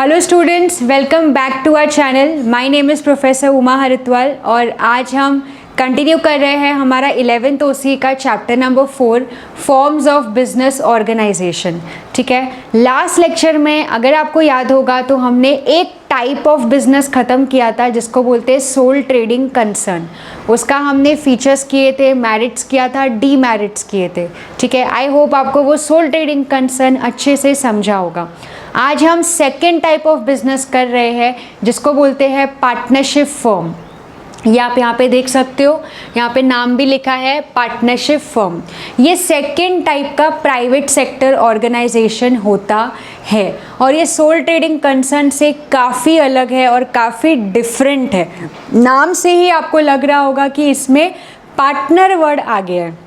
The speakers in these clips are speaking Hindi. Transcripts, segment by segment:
Hello students, welcome back to our channel. My name is professor Uma Haritwal और आज हम कंटिन्यू कर रहे हैं हमारा 11th OCE का chapter number 4 forms of business organisation. ठीक है, लास्ट लेक्चर में अगर आपको याद होगा तो हमने एक टाइप ऑफ बिजनेस ख़त्म किया था जिसको बोलते हैं सोल ट्रेडिंग कंसर्न। उसका हमने फीचर्स किए थे, मेरिट्स किया था, डीमेरिट्स किए थे। ठीक है, आई होप आपको वो सोल ट्रेडिंग कंसर्न अच्छे से समझा होगा। आज हम सेकेंड टाइप ऑफ बिजनेस कर रहे हैं जिसको बोलते हैं पार्टनरशिप फर्म। ये आप यहाँ पे देख सकते हो, यहाँ पे नाम भी लिखा है पार्टनरशिप फर्म। ये सेकेंड टाइप का प्राइवेट सेक्टर ऑर्गेनाइजेशन होता है और ये सोल ट्रेडिंग कंसर्न से काफ़ी अलग है और काफ़ी डिफरेंट है। नाम से ही आपको लग रहा होगा कि इसमें पार्टनर वर्ड आ गया है।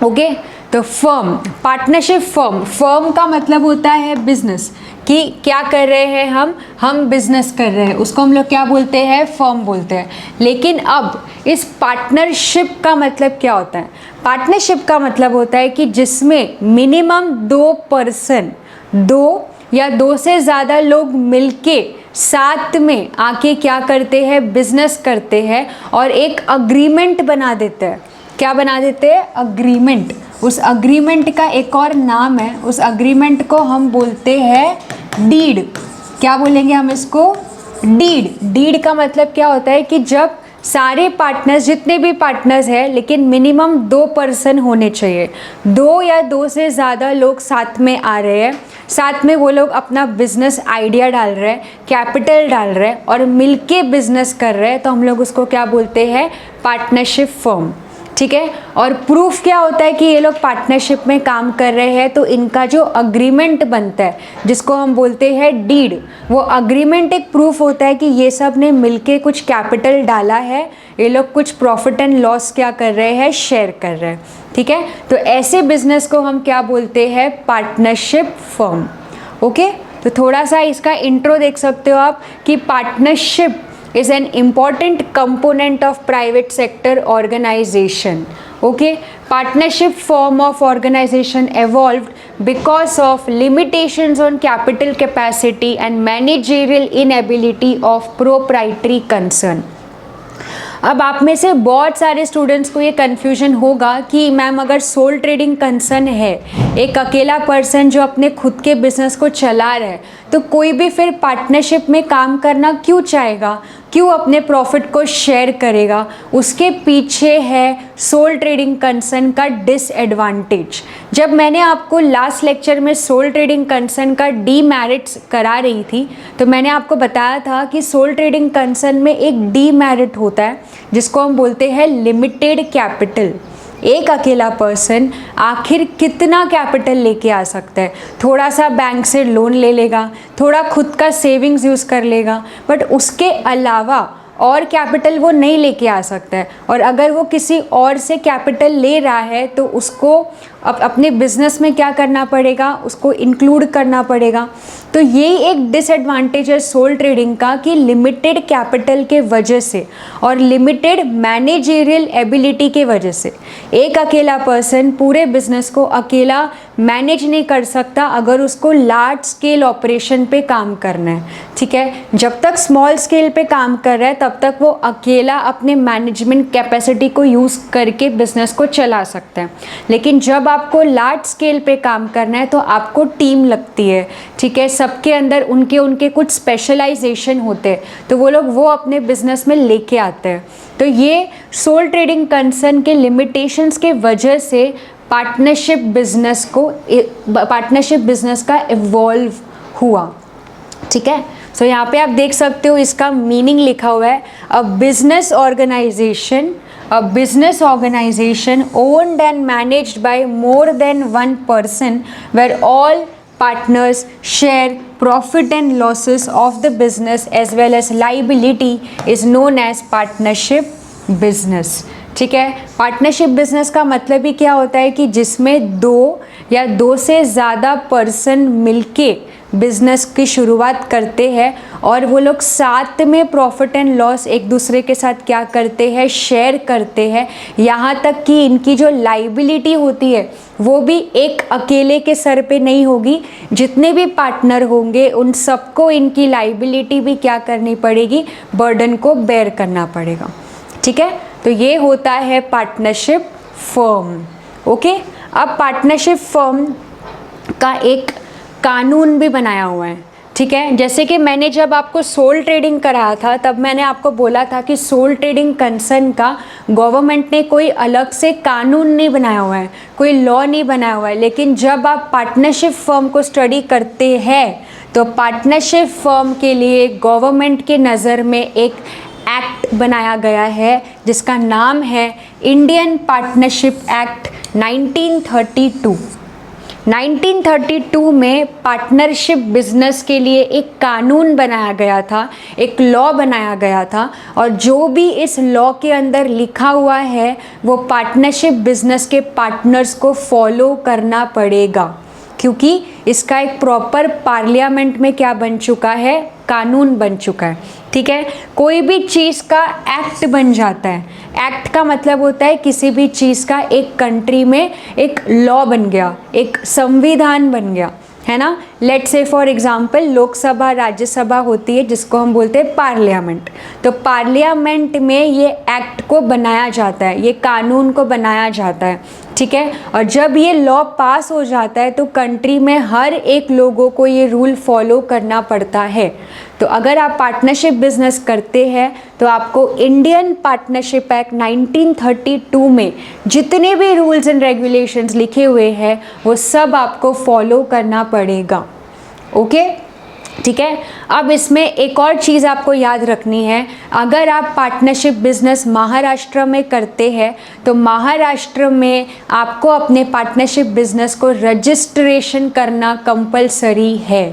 ओके, तो फर्म, पार्टनरशिप फर्म, फर्म का मतलब होता है बिजनेस, कि क्या कर रहे हैं हम बिजनेस कर रहे हैं, उसको हम लोग क्या बोलते हैं, फर्म बोलते हैं। लेकिन अब इस पार्टनरशिप का मतलब क्या होता है? पार्टनरशिप का मतलब होता है कि जिसमें मिनिमम 2 पर्सन, 2 या 2 से ज़्यादा लोग मिलके साथ में आके क्या करते हैं, बिजनेस करते हैं और एक अग्रीमेंट बना देते हैं। क्या बना देते हैं? अग्रीमेंट। उस अग्रीमेंट का एक और नाम है, उस अग्रीमेंट को हम बोलते हैं डीड। क्या बोलेंगे हम इसको? डीड। डीड का मतलब क्या होता है कि जब सारे पार्टनर्स, जितने भी पार्टनर्स हैं, लेकिन मिनिमम 2 पर्सन होने चाहिए, 2 या 2 से ज़्यादा लोग साथ में आ रहे हैं, साथ में वो लोग अपना बिजनेस आइडिया डाल रहे हैं, कैपिटल डाल रहे हैं और मिलके बिजनेस कर रहे हैं, तो हम लोग उसको क्या बोलते हैं? Partnership firm. ठीक है, और प्रूफ क्या होता है कि ये लोग पार्टनरशिप में काम कर रहे हैं? तो इनका जो अग्रीमेंट बनता है जिसको हम बोलते हैं डीड, वो अग्रीमेंट एक प्रूफ होता है कि ये सब ने मिलके कुछ कैपिटल डाला है, ये लोग कुछ प्रॉफिट एंड लॉस क्या कर रहे हैं, शेयर कर रहे हैं। ठीक है, तो ऐसे बिजनेस को हम क्या बोलते हैं? Partnership firm. ओके, तो थोड़ा सा इसका इंट्रो देख सकते हो आप कि partnership is an important component of private sector organization. Okay, partnership form of organization evolved because of limitations on capital capacity and managerial inability of proprietary concern. अब आप में से बहुत सारे स्टूडेंट्स को ये कन्फ्यूजन होगा कि मैम अगर सोल ट्रेडिंग कंसर्न है, एक अकेला पर्सन जो अपने खुद के बिजनेस को चला रहा है, तो कोई भी फिर पार्टनरशिप में काम करना क्यों चाहेगा, क्यों अपने प्रॉफिट को शेयर करेगा? उसके पीछे है सोल ट्रेडिंग कंसर्न का डिसएडवांटेज। जब मैंने आपको लास्ट लेक्चर में सोल ट्रेडिंग कंसर्न का डीमेरिट्स करा रही थी तो मैंने आपको बताया था कि सोल ट्रेडिंग कंसर्न में एक डीमेरिट होता है जिसको हम बोलते हैं लिमिटेड कैपिटल। एक अकेला पर्सन आखिर कितना कैपिटल लेके आ सकता है? थोड़ा सा बैंक से लोन ले लेगा, थोड़ा खुद का सेविंग्स यूज़ कर लेगा, बट उसके अलावा और कैपिटल वो नहीं लेके आ सकता है। और अगर वो किसी और से कैपिटल ले रहा है तो उसको अपने बिजनेस में क्या करना पड़ेगा, उसको इंक्लूड करना पड़ेगा। तो ये एक डिसएडवांटेज है सोल ट्रेडिंग का कि लिमिटेड कैपिटल के वजह से और लिमिटेड मैनेजरियल एबिलिटी के वजह से एक अकेला पर्सन पूरे बिजनेस को अकेला मैनेज नहीं कर सकता अगर उसको लार्ज स्केल ऑपरेशन पे काम करना है। ठीक है, जब तक स्मॉल स्केल पे काम कर रहा है तब तक वो अकेला अपने मैनेजमेंट कैपेसिटी को यूज़ करके बिजनेस को चला सकता है, लेकिन जब आपको लार्ज स्केल पे काम करना है तो आपको टीम लगती है। ठीक है, सबके अंदर उनके कुछ स्पेशलाइजेशन होते हैं, तो वो लोग वो अपने बिजनेस में लेके आते हैं। तो ये सोल ट्रेडिंग कंसर्न के लिमिटेशंस के वजह से पार्टनरशिप बिजनेस का इवॉल्व हुआ। ठीक है, सो यहाँ पे आप देख सकते हो इसका मीनिंग लिखा हुआ है, a business organisation owned and managed by more than one person where all partners share profit and losses of the business as well as liability is known as partnership business. ठीक है, पार्टनरशिप बिजनेस का मतलब ही क्या होता है कि जिसमें 2 या 2 से ज़्यादा पर्सन मिलके बिजनेस की शुरुआत करते हैं और वो लोग साथ में प्रॉफिट एंड लॉस एक दूसरे के साथ क्या करते हैं, शेयर करते हैं। यहाँ तक कि इनकी जो लाइबिलिटी होती है वो भी एक अकेले के सर पे नहीं होगी, जितने भी पार्टनर होंगे उन सबको इनकी लाइबिलिटी भी क्या करनी पड़ेगी, बर्डन को बेयर करना पड़ेगा। ठीक है, तो ये होता है पार्टनरशिप फर्म। ओके, अब पार्टनरशिप फर्म का एक कानून भी बनाया हुआ है। ठीक है, जैसे कि मैंने जब आपको सोल ट्रेडिंग कराया था तब मैंने आपको बोला था कि सोल ट्रेडिंग कंसर्न का गवर्नमेंट ने कोई अलग से कानून नहीं बनाया हुआ है, कोई लॉ नहीं बनाया हुआ है। लेकिन जब आप पार्टनरशिप फर्म को स्टडी करते हैं तो पार्टनरशिप फर्म के लिए गवर्नमेंट के नज़र में एक एक्ट बनाया गया है जिसका नाम है इंडियन पार्टनरशिप एक्ट 1932। 1932 में पार्टनरशिप बिजनेस के लिए एक कानून बनाया गया था, एक लॉ बनाया गया था, और जो भी इस लॉ के अंदर लिखा हुआ है वो पार्टनरशिप बिजनेस के पार्टनर्स को फॉलो करना पड़ेगा, क्योंकि इसका एक प्रॉपर पार्लियामेंट में क्या बन चुका है, कानून बन चुका है। ठीक है, कोई भी चीज़ का एक्ट बन जाता है, एक्ट का मतलब होता है किसी भी चीज़ का एक कंट्री में एक लॉ बन गया, एक संविधान बन गया, है ना। Let's say for example Lok Sabha Rajya Sabha होती है जिसको हम बोलते हैं पार्लियामेंट। तो पार्लियामेंट में ये एक्ट को बनाया जाता है, ये कानून को बनाया जाता है। ठीक है, और जब ये लॉ पास हो जाता है तो कंट्री में हर एक लोगों को ये रूल फॉलो करना पड़ता है। तो अगर आप पार्टनरशिप बिजनेस करते हैं तो आपको इंडियन पार्टनरशिप एक्ट 1932 में जितने भी रूल्स एंड रेगुलेशंस लिखे हुए हैं वो सब आपको फॉलो करना पड़ेगा। ओके, ठीक है। अब इसमें एक और चीज़ आपको याद रखनी है, अगर आप पार्टनरशिप बिजनेस महाराष्ट्र में करते हैं तो महाराष्ट्र में आपको अपने पार्टनरशिप बिजनेस को रजिस्ट्रेशन करना कंपलसरी है।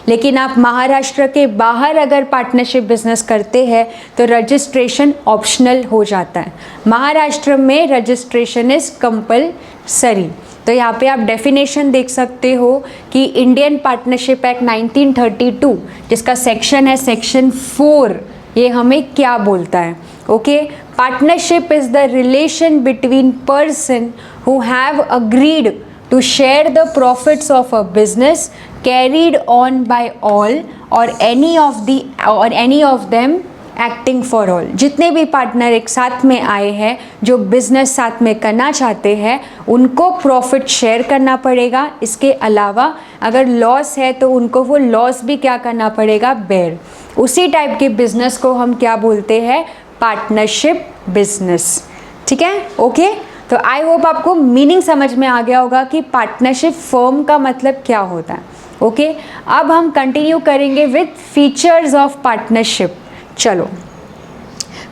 लेकिन आप महाराष्ट्र के बाहर अगर पार्टनरशिप बिजनेस करते हैं तो रजिस्ट्रेशन ऑप्शनल हो जाता है। महाराष्ट्र में रजिस्ट्रेशन इज़ कंपलसरी। तो यहाँ पे आप डेफिनेशन देख सकते हो कि इंडियन पार्टनरशिप एक्ट 1932 जिसका सेक्शन है सेक्शन 4, ये हमें क्या बोलता है। Okay, partnership is the relation between person who have agreed to share the profits of a business carried on by all or any of them acting for all. जितने भी पार्टनर एक साथ में आए हैं जो बिजनेस साथ में करना चाहते हैं उनको प्रॉफिट शेयर करना पड़ेगा। इसके अलावा अगर लॉस है तो उनको वो लॉस भी क्या करना पड़ेगा, बेयर। उसी टाइप के बिजनेस को हम क्या बोलते हैं, पार्टनरशिप बिजनेस। ठीक है, ओके। तो आई होप आपको मीनिंग समझ में आ गया होगा कि पार्टनरशिप फर्म का मतलब क्या होता है। ओके, अब हम कंटिन्यू करेंगे विथ फीचर्स ऑफ पार्टनरशिप। चलो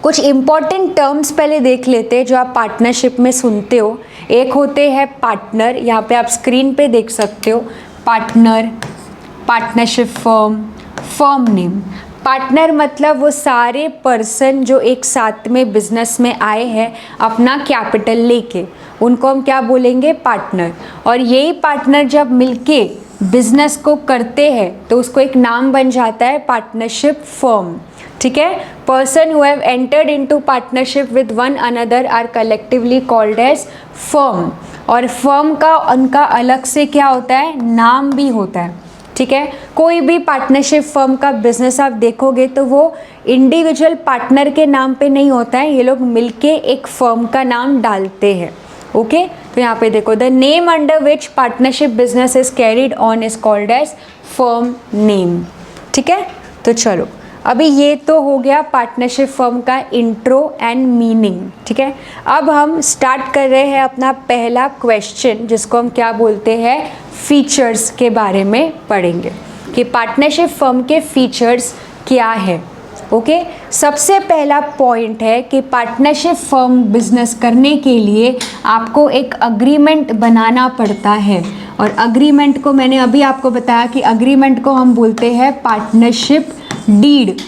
कुछ इम्पॉर्टेंट टर्म्स पहले देख लेते हैं जो आप पार्टनरशिप में सुनते हो। एक होते हैं पार्टनर, यहाँ पे आप स्क्रीन पे देख सकते हो partner, partnership firm, firm name. Partner मतलब वो सारे पर्सन जो एक साथ में बिजनेस में आए हैं अपना कैपिटल लेके, उनको हम क्या बोलेंगे, पार्टनर। और यही पार्टनर जब मिलके बिजनेस को करते हैं तो उसको एक नाम बन जाता है पार्टनरशिप फर्म। ठीक है, person who have entered into partnership with one another are collectively called as firm. और फर्म का उनका अलग से क्या होता है, नाम भी होता है। ठीक है, कोई भी पार्टनरशिप फर्म का बिजनेस आप देखोगे तो वो इंडिविजुअल पार्टनर के नाम पे नहीं होता है, ये लोग मिलके एक फर्म का नाम डालते हैं। ओके, तो यहाँ पे देखो, the name under which partnership business is carried on is called as firm name. ठीक है, तो चलो अभी ये तो हो गया पार्टनरशिप फर्म का इंट्रो एंड मीनिंग। ठीक है, अब हम स्टार्ट कर रहे हैं अपना पहला क्वेश्चन जिसको हम क्या बोलते हैं, फीचर्स के बारे में पढ़ेंगे कि पार्टनरशिप फर्म के फीचर्स क्या है। ओके, सबसे पहला पॉइंट है कि पार्टनरशिप फर्म बिजनेस करने के लिए आपको एक अग्रीमेंट बनाना पड़ता है। और अग्रीमेंट को मैंने अभी आपको बताया कि अग्रीमेंट को हम बोलते हैं पार्टनरशिप डीड।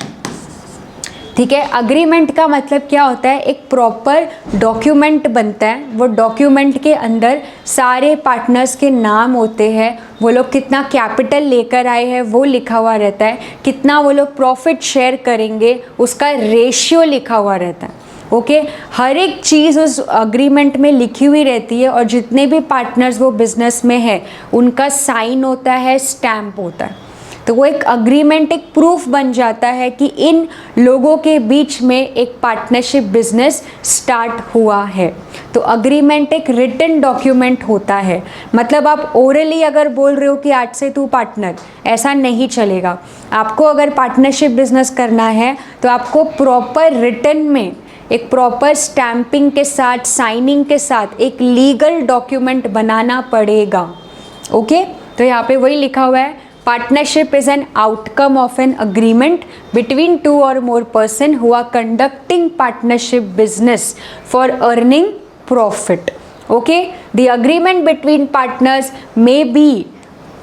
ठीक है। अग्रीमेंट का मतलब क्या होता है, एक प्रॉपर डॉक्यूमेंट बनता है, वो डॉक्यूमेंट के अंदर सारे पार्टनर्स के नाम होते हैं, वो लोग कितना कैपिटल लेकर आए हैं वो लिखा हुआ रहता है, कितना वो लोग प्रॉफिट शेयर करेंगे उसका रेशियो लिखा हुआ रहता है। ओके हर एक चीज़ उस अग्रीमेंट में लिखी हुई रहती है, और जितने भी पार्टनर्स वो बिजनेस में है उनका साइन होता है, स्टैम्प होता है। तो वो एक अग्रीमेंट एक प्रूफ बन जाता है कि इन लोगों के बीच में एक पार्टनरशिप बिजनेस स्टार्ट हुआ है। तो अग्रीमेंट एक रिटन डॉक्यूमेंट होता है। मतलब आप ओरली अगर बोल रहे हो कि आज से तू पार्टनर, ऐसा नहीं चलेगा। आपको अगर पार्टनरशिप बिजनेस करना है तो आपको प्रॉपर रिटन में एक प्रॉपर स्टैंपिंग के साथ, साइनिंग के साथ एक लीगल डॉक्यूमेंट बनाना पड़ेगा। ओके तो यहाँ पे वही लिखा हुआ है, partnership is an outcome of an agreement between 2 or more person who are conducting partnership business for earning profit. Okay, the agreement between partners may be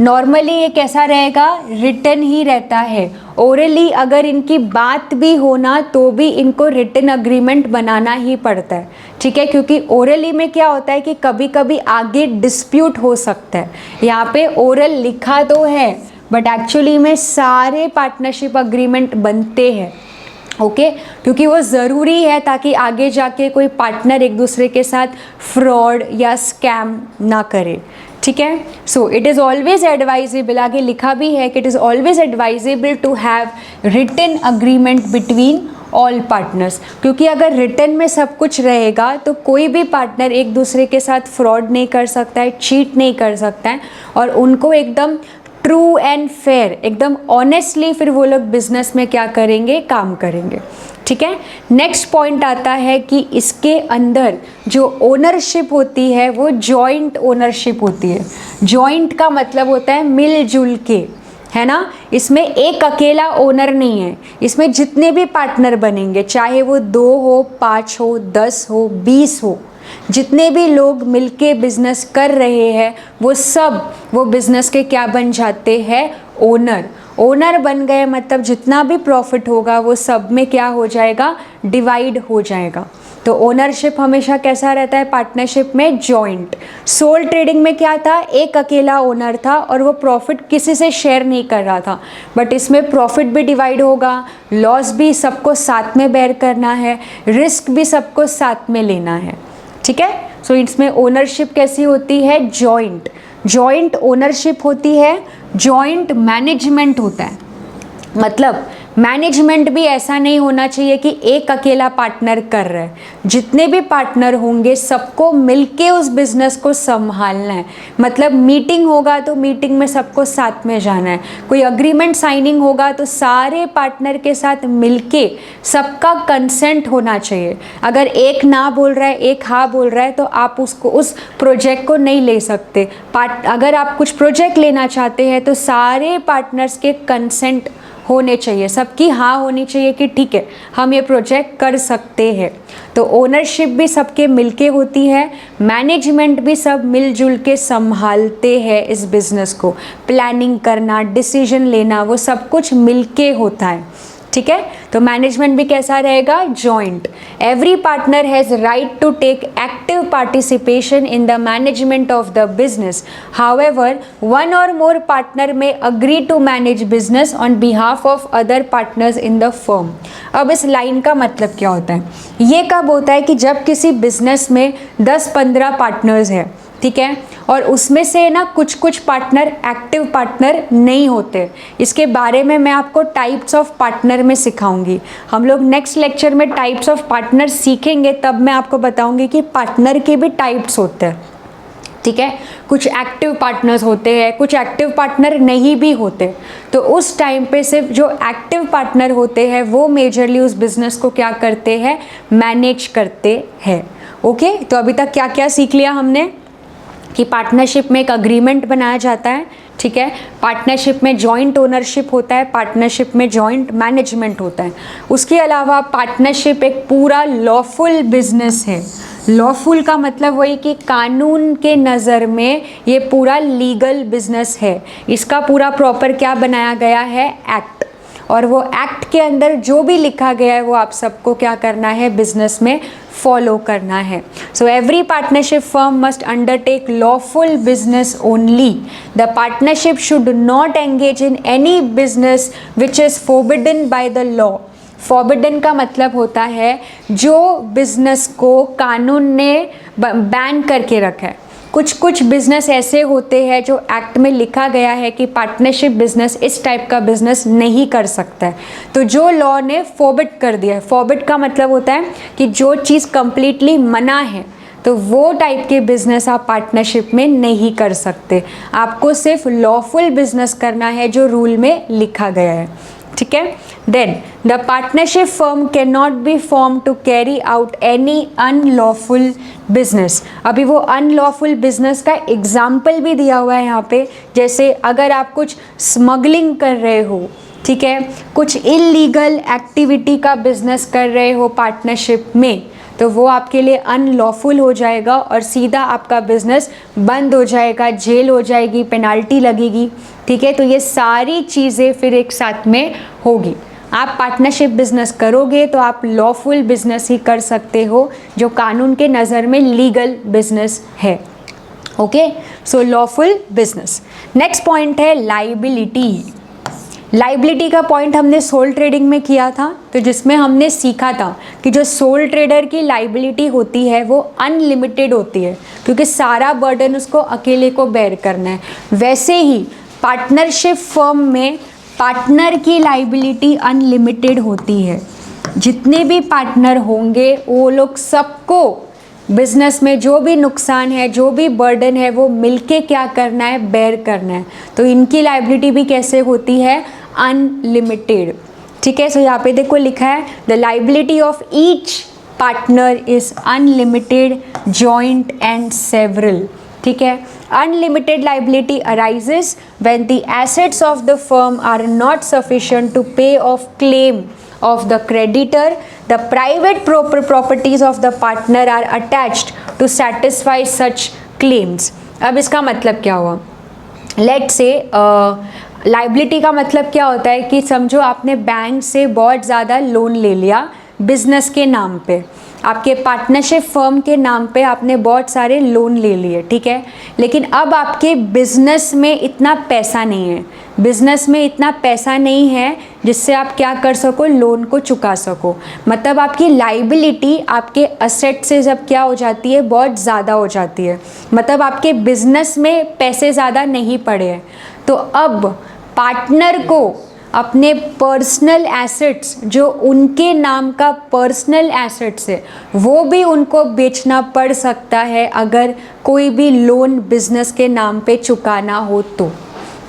normally ये कैसा रहेगा, रिटन ही रहता है। ओरली अगर इनकी बात भी होना तो भी इनको रिटन अग्रीमेंट बनाना ही पड़ता है। ठीक है, क्योंकि ओरली में क्या होता है कि कभी कभी आगे डिस्प्यूट हो सकता है। यहाँ पे ओरल लिखा तो है बट एक्चुअली में सारे पार्टनरशिप अग्रीमेंट बनते हैं। ओके क्योंकि वो ज़रूरी है ताकि आगे जाके कोई पार्टनर एक दूसरे के साथ फ्रॉड या स्कैम ना करे। ठीक है, so it is always advisable, आगे लिखा भी है कि it is always advisable to have written agreement between all partners, क्योंकि अगर रिटन में सब कुछ रहेगा तो कोई भी पार्टनर एक दूसरे के साथ फ्रॉड नहीं कर सकता है, चीट नहीं कर सकता है, और उनको एकदम ट्रू एंड फेयर, एकदम ऑनेस्टली फिर वो लोग बिजनेस में क्या करेंगे, काम करेंगे। ठीक है, नेक्स्ट पॉइंट आता है कि इसके अंदर जो ओनरशिप होती है वो जॉइंट ओनरशिप होती है। जॉइंट का मतलब होता है मिलजुल के, है ना। इसमें एक अकेला ओनर नहीं है, इसमें जितने भी पार्टनर बनेंगे, चाहे वो 2 हो, 5 हो, 10 हो, 20 हो, जितने भी लोग मिलके बिजनेस कर रहे हैं वो सब वो बिजनेस के क्या बन जाते हैं, ओनर। ओनर बन गए मतलब जितना भी प्रॉफिट होगा वो सब में क्या हो जाएगा, डिवाइड हो जाएगा। तो ओनरशिप हमेशा कैसा रहता है पार्टनरशिप में, जॉइंट। सोल ट्रेडिंग में क्या था, एक अकेला ओनर था और वो प्रॉफिट किसी से शेयर नहीं कर रहा था, बट इसमें प्रॉफिट भी डिवाइड होगा, लॉस भी सबको साथ में बेयर करना है, रिस्क भी सबको साथ में लेना है। ठीक है, सो इसमें ओनरशिप कैसी होती है, जॉइंट। जॉइंट ओनरशिप होती है, जॉइंट मैनेजमेंट होता है। मतलब मैनेजमेंट भी ऐसा नहीं होना चाहिए कि एक अकेला पार्टनर कर रहा है, जितने भी पार्टनर होंगे सबको मिलके उस बिजनेस को संभालना है। मतलब मीटिंग होगा तो मीटिंग में सबको साथ में जाना है, कोई अग्रीमेंट साइनिंग होगा तो सारे पार्टनर के साथ मिलके सबका कंसेंट होना चाहिए। अगर एक ना बोल रहा है, एक हाँ बोल रहा है, तो आप उसको उस प्रोजेक्ट को नहीं ले सकते। अगर आप कुछ प्रोजेक्ट लेना चाहते हैं तो सारे पार्टनर्स के कंसेंट होने चाहिए, सबकी हाँ होनी चाहिए कि ठीक है हम ये प्रोजेक्ट कर सकते हैं। तो ओनरशिप भी सबके मिलके होती है, मैनेजमेंट भी सब मिलजुल के संभालते हैं इस बिज़नेस को। प्लानिंग करना, डिसीजन लेना, वो सब कुछ मिलके होता है। ठीक है, तो मैनेजमेंट भी कैसा रहेगा, joint. Every partner has right to take active participation in the management of the business. However one or more partner may agree to manage business on behalf of other partners in the firm. अब इस लाइन का मतलब क्या होता है, ये कब होता है कि जब किसी बिजनेस में 10-15 पार्टनर्स हैं, ठीक है, और उसमें से ना कुछ कुछ पार्टनर एक्टिव पार्टनर नहीं होते। इसके बारे में मैं आपको टाइप्स ऑफ पार्टनर में सिखाऊंगी। हम लोग नेक्स्ट लेक्चर में टाइप्स ऑफ पार्टनर सीखेंगे, तब मैं आपको बताऊंगी कि पार्टनर के भी टाइप्स होते हैं। ठीक है, कुछ एक्टिव पार्टनर्स होते हैं, कुछ एक्टिव पार्टनर नहीं भी होते। तो उस टाइम पे सिर्फ जो एक्टिव पार्टनर होते हैं वो मेजरली उस बिजनेस को क्या करते हैं, मैनेज करते हैं। ओके, तो अभी तक क्या क्या सीख लिया हमने कि पार्टनरशिप में एक अग्रीमेंट बनाया जाता है। ठीक है, पार्टनरशिप में जॉइंट ओनरशिप होता है, पार्टनरशिप में जॉइंट मैनेजमेंट होता है। उसके अलावा पार्टनरशिप एक पूरा लॉफुल बिजनेस है। लॉफुल का मतलब वही कि कानून के नज़र में ये पूरा लीगल बिजनेस है। इसका पूरा प्रॉपर क्या बनाया गया है, एक्ट। और वो एक्ट के अंदर जो भी लिखा गया है वो आप सबको क्या करना है, बिजनेस में फॉलो करना है. So every partnership firm must undertake lawful business only. The partnership should not engage in any business which is forbidden by the law. Forbidden का मतलब होता है जो बिजनेस को कानून ने बैन करके रखा है. कुछ बिजनेस ऐसे होते हैं जो एक्ट में लिखा गया है कि पार्टनरशिप बिजनेस इस टाइप का बिजनेस नहीं कर सकता है, तो जो लॉ ने फॉरबिड कर दिया है. फॉरबिड का मतलब होता है कि जो चीज़ कंप्लीटली मना है, तो वो टाइप के बिजनेस आप पार्टनरशिप में नहीं कर सकते. आपको सिर्फ लॉफुल बिजनेस करना है जो रूल में लिखा गया है. ठीक है. Then the partnership firm can not be form to carry out any unlawful business. अभी वो अनलॉफुल बिजनेस का एग्जाम्पल भी दिया हुआ है यहाँ पे. जैसे अगर आप कुछ स्मगलिंग कर रहे हो, ठीक है, कुछ इलीगल एक्टिविटी का बिजनेस कर रहे हो पार्टनरशिप में, तो वो आपके लिए अनलॉफुल हो जाएगा और सीधा आपका बिजनेस बंद हो जाएगा, जेल हो जाएगी, पेनाल्टी लगेगी. ठीक है. तो ये सारी चीज़ें फिर एक साथ में होगी. आप पार्टनरशिप बिजनेस करोगे तो आप लॉफुल बिजनेस ही कर सकते हो जो कानून के नज़र में लीगल बिजनेस है. ओके. सो लॉफुल बिजनेस. नेक्स्ट पॉइंट है लाइबिलिटी. लाइबिलिटी का पॉइंट हमने सोल ट्रेडिंग में किया था, तो जिसमें हमने सीखा था कि जो सोल ट्रेडर की लाइबिलिटी होती है वो अनलिमिटेड होती है, क्योंकि सारा बर्डन उसको अकेले को बेयर करना है. वैसे ही पार्टनरशिप फर्म में पार्टनर की लाइबिलिटी अनलिमिटेड होती है. जितने भी पार्टनर होंगे वो लोग सबको बिजनेस में जो भी नुकसान है, जो भी बर्डन है, वो मिलके क्या करना है, बेयर करना है. तो इनकी लाइबिलिटी भी कैसे होती है, अनलिमिटेड. ठीक है. सो यहाँ पे देखो लिखा है the liability of each partner is unlimited, joint and several. ठीक है. Unlimited liability arises when the assets of the firm are not sufficient to pay off claim of the creditor. The private properties of the partner are attached to satisfy such claims. अब इसका मतलब क्या हुआ, लेट्स से लाइबिलिटी का मतलब क्या होता है कि समझो आपने बैंक से बहुत ज़्यादा लोन ले लिया बिजनेस के नाम पे, आपके पार्टनरशिप फर्म के नाम पे आपने बहुत सारे लोन ले लिए. ठीक है. लेकिन अब आपके बिजनेस में इतना पैसा नहीं है, बिजनेस में इतना पैसा नहीं है जिससे आप क्या कर सको, लोन को चुका सको. मतलब आपकी लाइबिलिटी आपके असेट से जब क्या हो जाती है, बहुत ज़्यादा हो जाती है. मतलब आपके बिजनेस में पैसे ज़्यादा नहीं पड़े हैं, तो अब पार्टनर को अपने पर्सनल एसेट्स, जो उनके नाम का पर्सनल एसेट्स है, वो भी उनको बेचना पड़ सकता है अगर कोई भी लोन बिजनेस के नाम पे चुकाना हो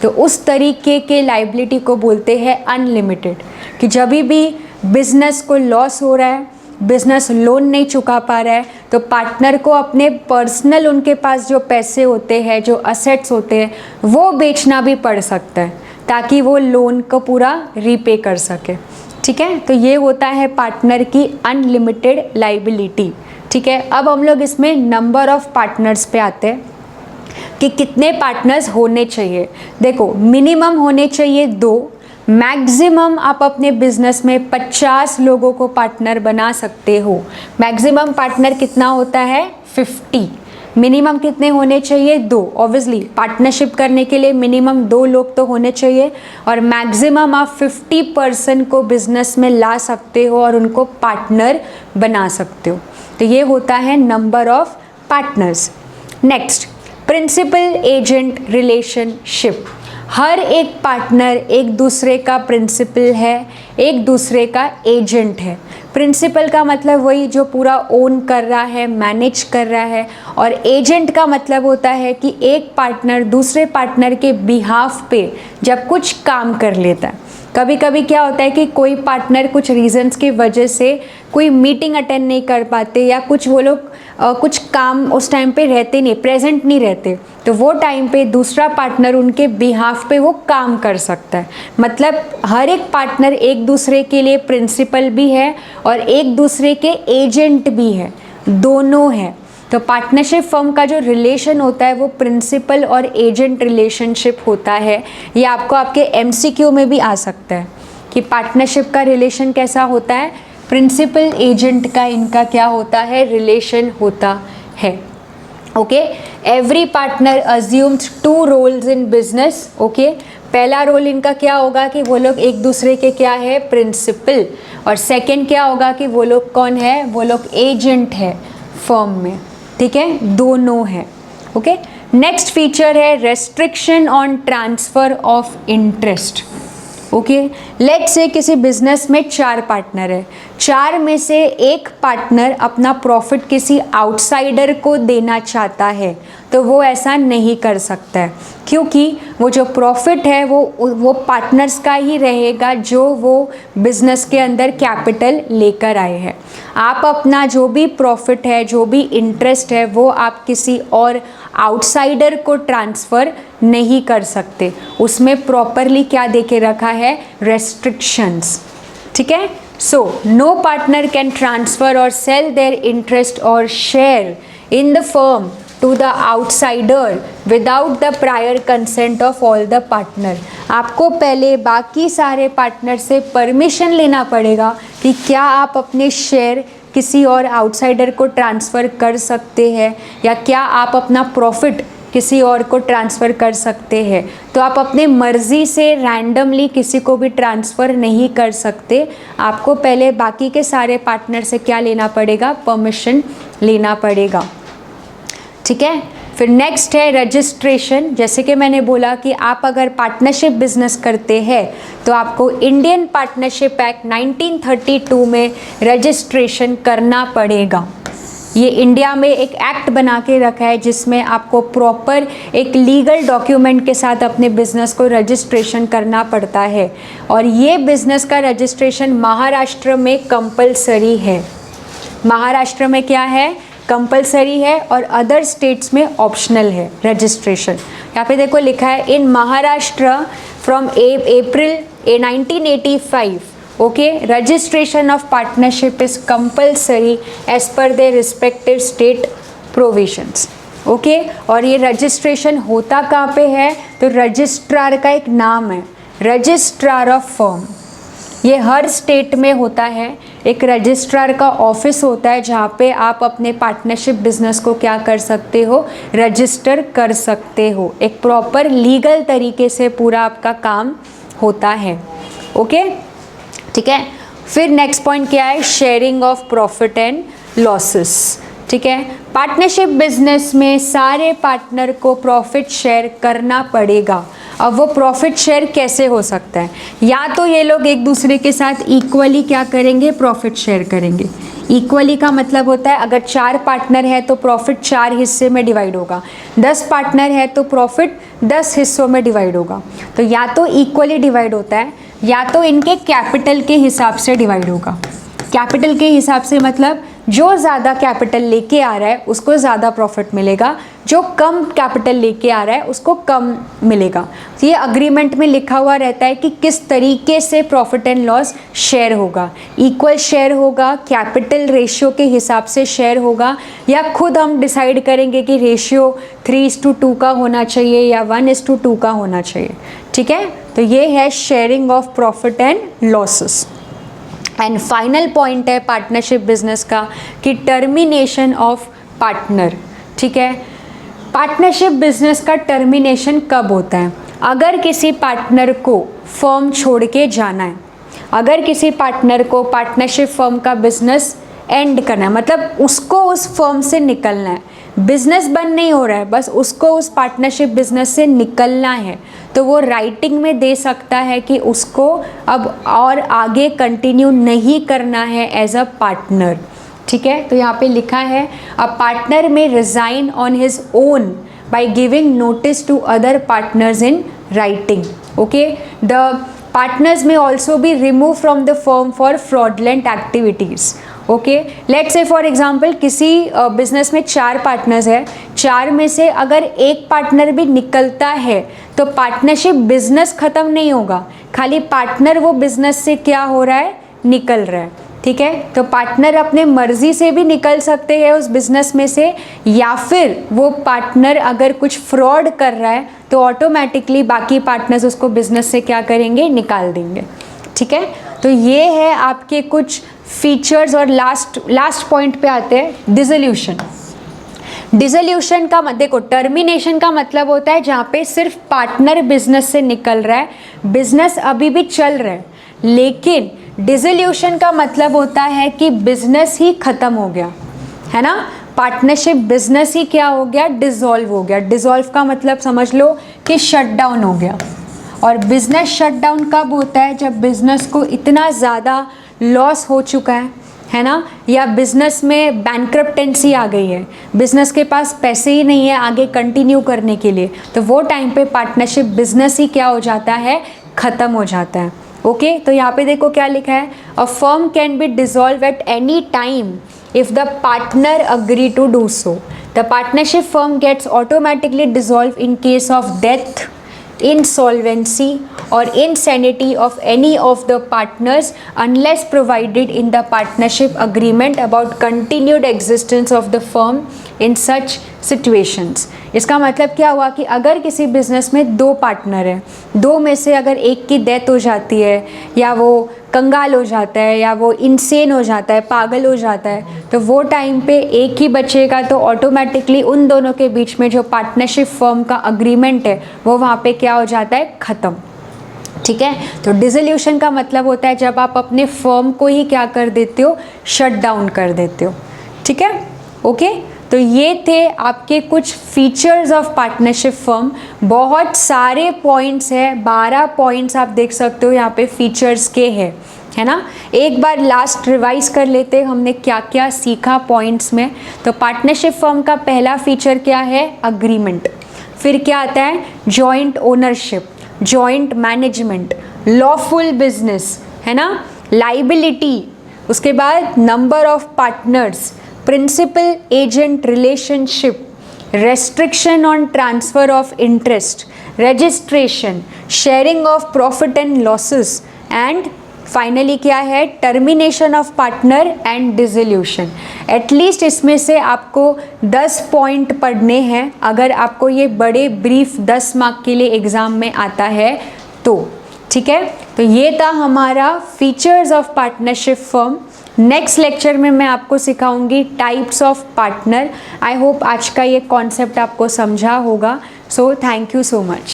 तो उस तरीके के लाइबिलिटी को बोलते हैं अनलिमिटेड. कि जब भी बिजनेस को लॉस हो रहा है, बिजनेस लोन नहीं चुका पा रहा है, तो पार्टनर को अपने पर्सनल, उनके पास जो पैसे होते हैं, जो असेट्स होते हैं, वो बेचना भी पड़ सकता है ताकि वो लोन को पूरा रीपे कर सके. ठीक है. तो ये होता है पार्टनर की अनलिमिटेड लाइबिलिटी. ठीक है. अब हम लोग इसमें नंबर ऑफ पार्टनर्स पे आते हैं कि कितने पार्टनर्स होने चाहिए. देखो, मिनिमम होने चाहिए 2, मैक्सिमम आप अपने बिजनेस में 50 लोगों को पार्टनर बना सकते हो. मैक्सिमम पार्टनर कितना होता है, 50. मिनिमम कितने होने चाहिए, 2. ऑब्वियसली पार्टनरशिप करने के लिए मिनिमम 2 लोग तो होने चाहिए, और मैक्सिमम आप 50% को बिजनेस में ला सकते हो और उनको पार्टनर बना सकते हो. तो ये होता है number of partners. Next, principal agent relationship. हर एक पार्टनर एक दूसरे का प्रिंसिपल है, एक दूसरे का एजेंट है. प्रिंसिपल का मतलब वही जो पूरा ओन कर रहा है, मैनेज कर रहा है, और एजेंट का मतलब होता है कि एक पार्टनर दूसरे पार्टनर के बिहाफ पे जब कुछ काम कर लेता है. कभी कभी क्या होता है कि कोई पार्टनर कुछ रीजंस की वजह से कोई मीटिंग अटेंड नहीं कर पाते, या कुछ वो लोग कुछ काम उस टाइम पे रहते नहीं, प्रेजेंट नहीं रहते, तो वो टाइम पे दूसरा पार्टनर उनके बिहाफ पे वो काम कर सकता है. मतलब हर एक पार्टनर एक दूसरे के लिए प्रिंसिपल भी है और एक दूसरे के एजेंट भी है, दोनों हैं. तो पार्टनरशिप फर्म का जो रिलेशन होता है वो प्रिंसिपल और एजेंट रिलेशनशिप होता है. ये आपको आपके MCQ में भी आ सकता है कि पार्टनरशिप का रिलेशन कैसा होता है, प्रिंसिपल एजेंट का इनका क्या होता है, रिलेशन होता है। Okay, every partner assumes 2 roles in business. Okay, पहला रोल इनका क्या होगा कि वो लोग एक दूसरे के क्या है, प्रिंसिपल, और सेकंड क्या होगा कि वो लोग कौन है, वो लोग एजेंट है फर्म में। ठीक है, दोनों है। ओके, नेक्स्ट फीचर है restriction on transfer of interest. Okay, let's से किसी बिजनेस में 4 पार्टनर है, 4 में से एक पार्टनर अपना प्रॉफिट किसी आउटसाइडर को देना चाहता है, तो वो ऐसा नहीं कर सकता है, क्योंकि वो जो प्रॉफिट है वो पार्टनर्स का ही रहेगा जो वो बिजनेस के अंदर कैपिटल लेकर आए हैं। आप अपना जो भी प्रॉफिट है, जो भी इंटरेस्ट है, वो आप किसी और आउटसाइडर को ट्रांसफ़र नहीं कर सकते। उसमें प्रॉपरली क्या देके रखा है, रेस्ट्रिक्शंस। ठीक है, so no partner can transfer or sell their interest or share in the firm to the outsider without the prior consent of all the partner. आपको पहले बाकी सारे पार्टनर से परमिशन लेना पड़ेगा कि क्या आप अपने शेयर किसी और आउटसाइडर को ट्रांसफ़र कर सकते हैं, या क्या आप अपना प्रॉफिट किसी और को ट्रांसफ़र कर सकते हैं। तो आप अपने मर्ज़ी से रैंडमली किसी को भी ट्रांसफ़र नहीं कर सकते, आपको पहले बाकी के सारे पार्टनर से क्या लेना पड़ेगा, परमिशन लेना पड़ेगा। ठीक है, फिर नेक्स्ट है रजिस्ट्रेशन। जैसे कि मैंने बोला कि आप अगर पार्टनरशिप बिजनेस करते हैं तो आपको इंडियन पार्टनरशिप एक्ट 1932 में रजिस्ट्रेशन करना पड़ेगा। ये इंडिया में एक एक्ट बना के रखा है जिसमें आपको प्रॉपर एक लीगल डॉक्यूमेंट के साथ अपने बिजनेस को रजिस्ट्रेशन करना पड़ता है, और ये बिजनेस का रजिस्ट्रेशन महाराष्ट्र में कंपलसरी है। महाराष्ट्र में क्या है, कंपलसरी है, और अदर स्टेट्स में ऑप्शनल है रजिस्ट्रेशन। यहाँ पे देखो लिखा है in Maharashtra from April 1985 okay, registration of partnership is compulsory as per their respective state provisions. Okay, और ये रजिस्ट्रेशन होता कहाँ पे है, तो रजिस्ट्रार का एक नाम है, रजिस्ट्रार ऑफ फर्म। ये हर स्टेट में होता है, एक रजिस्ट्रार का ऑफिस होता है जहाँ पे आप अपने पार्टनरशिप बिजनेस को क्या कर सकते हो, रजिस्टर कर सकते हो। एक प्रॉपर लीगल तरीके से पूरा आपका काम होता है। ओके, ठीक है। फिर नेक्स्ट पॉइंट क्या है, sharing of profit and losses. ठीक है, पार्टनरशिप बिजनेस में सारे पार्टनर को प्रॉफिट शेयर करना पड़ेगा। अब वो प्रॉफिट शेयर कैसे हो सकता है, या तो ये लोग एक दूसरे के साथ इक्वली क्या करेंगे, प्रॉफिट शेयर करेंगे। इक्वली का मतलब होता है अगर 4 पार्टनर है तो प्रॉफिट 4 हिस्से में डिवाइड होगा, 10 पार्टनर है तो प्रॉफिट 10 हिस्सों में डिवाइड होगा। तो या तो इक्वली डिवाइड होता है, या तो इनके कैपिटल के हिसाब से डिवाइड होगा। कैपिटल के हिसाब से मतलब जो ज़्यादा कैपिटल लेके आ रहा है उसको ज़्यादा प्रॉफिट मिलेगा, जो कम कैपिटल लेके आ रहा है उसको कम मिलेगा। तो ये अग्रीमेंट में लिखा हुआ रहता है कि किस तरीके से प्रॉफिट एंड लॉस शेयर होगा। इक्वल शेयर होगा, कैपिटल रेशियो के हिसाब से शेयर होगा, या खुद हम डिसाइड करेंगे कि रेशियो 3:2 का होना चाहिए या 1:2 का होना चाहिए। ठीक है, तो ये है sharing of profit and losses. And final point है पार्टनरशिप बिजनेस का कि टर्मिनेशन ऑफ पार्टनर। ठीक है, पार्टनरशिप बिजनेस का टर्मिनेशन कब होता है, अगर किसी पार्टनर को फर्म छोड़ के जाना है, अगर किसी पार्टनर को पार्टनरशिप फर्म का बिजनेस एंड करना है, मतलब उसको उस फर्म से निकलना है, बिजनेस बंद नहीं हो रहा है, बस उसको उस पार्टनरशिप बिजनेस से निकलना है, तो वो राइटिंग में दे सकता है कि उसको अब और आगे कंटिन्यू नहीं करना है एज अ पार्टनर। ठीक है, तो यहाँ पे लिखा है a partner may resign on his own by giving notice to other partners in writing. Okay, the partners may also be remove from the firm for fraudulent activities. Okay, let's say for example किसी बिजनेस में 4 पार्टनर्स है, 4 में से अगर एक पार्टनर भी निकलता है तो पार्टनरशिप बिजनेस ख़त्म नहीं होगा, खाली पार्टनर वो बिजनेस से क्या हो रहा है, निकल रहा है। ठीक है, तो पार्टनर अपने मर्जी से भी निकल सकते हैं उस बिजनेस में से, या फिर वो पार्टनर अगर कुछ फ्रॉड कर रहा है तो ऑटोमेटिकली बाकी पार्टनर्स उसको बिजनेस से क्या करेंगे, निकाल देंगे। ठीक है, तो ये है आपके कुछ फीचर्स। और लास्ट पॉइंट पे आते हैं, डिसोल्यूशन। डिसोल्यूशन का देखो, टर्मिनेशन का मतलब होता है जहाँ पे सिर्फ पार्टनर बिजनेस से निकल रहा है, बिजनेस अभी भी चल रहा है, लेकिन डिसोल्यूशन का मतलब होता है कि बिजनेस ही खत्म हो गया, है ना। पार्टनरशिप बिजनेस ही क्या हो गया, डिसॉल्व हो गया। डिसॉल्व का मतलब समझ लो कि शट डाउन हो गया। और बिजनेस शट डाउन कब होता है, जब बिजनेस को इतना ज़्यादा लॉस हो चुका है ना, या बिजनेस में बैंक्रप्टेंसी आ गई है, बिजनेस के पास पैसे ही नहीं है आगे कंटिन्यू करने के लिए, तो वो टाइम पे पार्टनरशिप बिजनेस ही क्या हो जाता है, ख़त्म हो जाता है। ओके, तो यहाँ पे देखो क्या लिखा है, a firm can be dissolve at any time if the partner agree to do so. The partnership firm gets automatically dissolved in case of death, insolvency or insanity of any of the partners unless provided in the partnership agreement about continued existence of the firm in such situations. इसका मतलब क्या हुआ कि अगर किसी बिजनेस में दो पार्टनर हैं, दो में से अगर एक की डेथ हो जाती है, या वो कंगाल हो जाता है, या वो इनसेन हो जाता है, पागल हो जाता है, तो वो टाइम पे एक ही बचेगा, तो ऑटोमेटिकली उन दोनों के बीच में जो पार्टनरशिप फर्म का अग्रीमेंट है वो वहाँ पे क्या हो जाता है, ख़त्म। ठीक है, तो डिसोल्यूशन का मतलब होता है जब आप अपने फर्म को ही क्या कर देते हो, शट डाउन कर देते हो। ठीक है, ओके, तो ये थे आपके कुछ फीचर्स ऑफ पार्टनरशिप फर्म। बहुत सारे पॉइंट्स हैं, 12 पॉइंट्स आप देख सकते हो यहाँ पे फीचर्स के हैं, है ना। एक बार लास्ट रिवाइज कर लेते हैं हमने क्या क्या सीखा पॉइंट्स में। तो पार्टनरशिप फर्म का पहला फीचर क्या है, अग्रीमेंट। फिर क्या आता है, joint ownership, joint management, lawful business, है ना, लाइबिलिटी, उसके बाद number of partners, principal agent relationship, restriction on transfer of interest, registration, sharing of profit and losses, and finally क्या है, termination of partner and dissolution. At least इसमें से आपको 10 पॉइंट पढ़ने हैं अगर आपको ये बड़े ब्रीफ 10 मार्क के लिए एग्ज़ाम में आता है तो। ठीक है, तो ये था हमारा features of partnership firm. Next lecture में मैं आपको सिखाऊंगी types of partner. I hope आज का ये कॉन्सेप्ट आपको समझा होगा। So thank you so much.